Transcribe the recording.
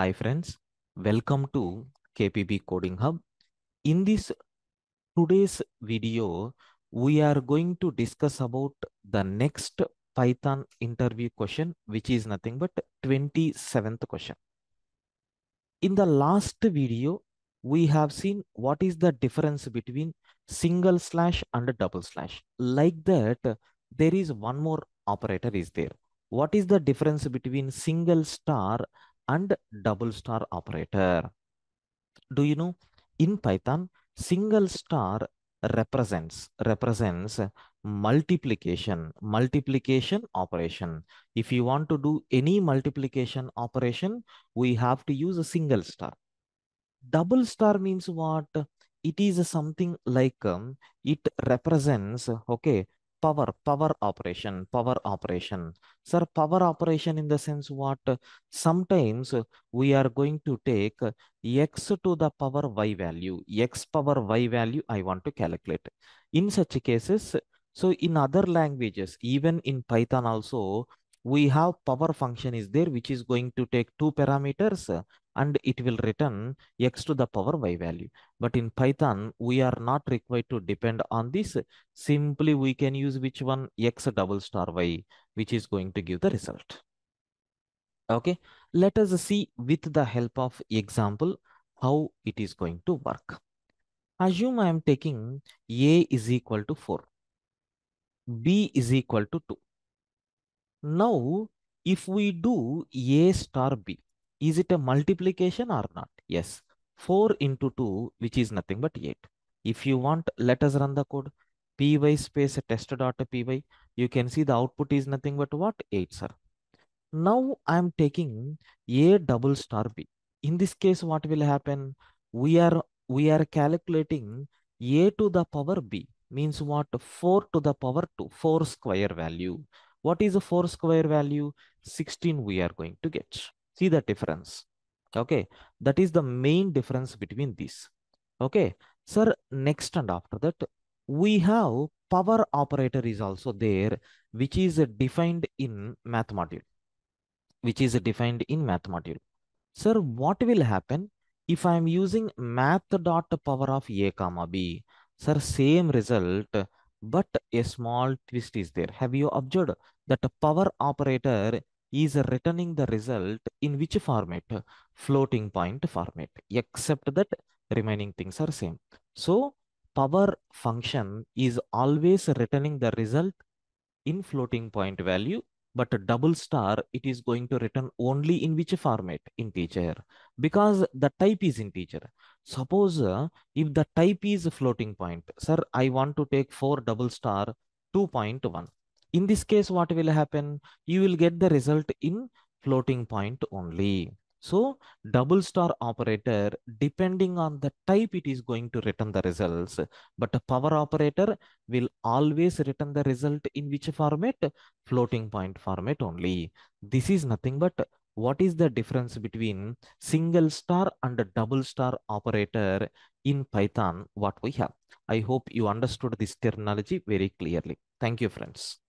Hi friends, welcome to KPB Coding Hub. In this today's video, we are going to discuss about the next Python interview question, which is nothing but 27th question. In the last video, we have seen what is the difference between single slash and double slash. Like that, there is one more operator is there. What is the difference between single star and double star operator? Do you know in Python, single star represents multiplication operation. If you want to do any multiplication operation, we have to use a single star. Double star means what? It is something like it represents power operation. Sir, power operation in the sense what? Sometimes we are going to take x to the power y value, x power y value I want to calculate. In such cases, so in other languages, even in Python also, we have power function is there which is going to take two parameters and it will return x to the power y value. But in Python, we are not required to depend on this. Simply, we can use which one? X double star y, which is going to give the result. Okay, let us see with the help of example how it is going to work. Assume I am taking a is equal to 4, b is equal to 2. Now, if we do a star b, is it a multiplication or not? Yes. 4 into 2, which is nothing but 8. If you want, let us run the code. Py space test.py. You can see the output is nothing but what? 8, sir. Now I am taking a double star b. In this case, what will happen? We are calculating a to the power b means what? 4 to the power 2, 4 square value. What is a 4 square value? 16 we are going to get. See the difference. Okay, that is the main difference between these. Okay, sir, next and after that, we have power operator is also there, which is defined in math module which is defined in math module. Sir, what will happen if I am using math dot power of a comma b? Sir, same result, but a small twist is there. Have you observed that the power operator is returning the result in which format? Floating point format, except that remaining things are same. So, power function is always returning the result in floating point value, but a double star, it is going to return only in which format? Integer, because the type is integer. Suppose if the type is floating point, sir, I want to take 4 double star 2.1. In this case, what will happen? You will get the result in floating point only. So double star operator, depending on the type, it is going to return the results, but a power operator will always return the result in which format? Floating point format only. This is nothing but what is the difference between single star and a double star operator in Python, what we have. I hope you understood this terminology very clearly. Thank you, friends.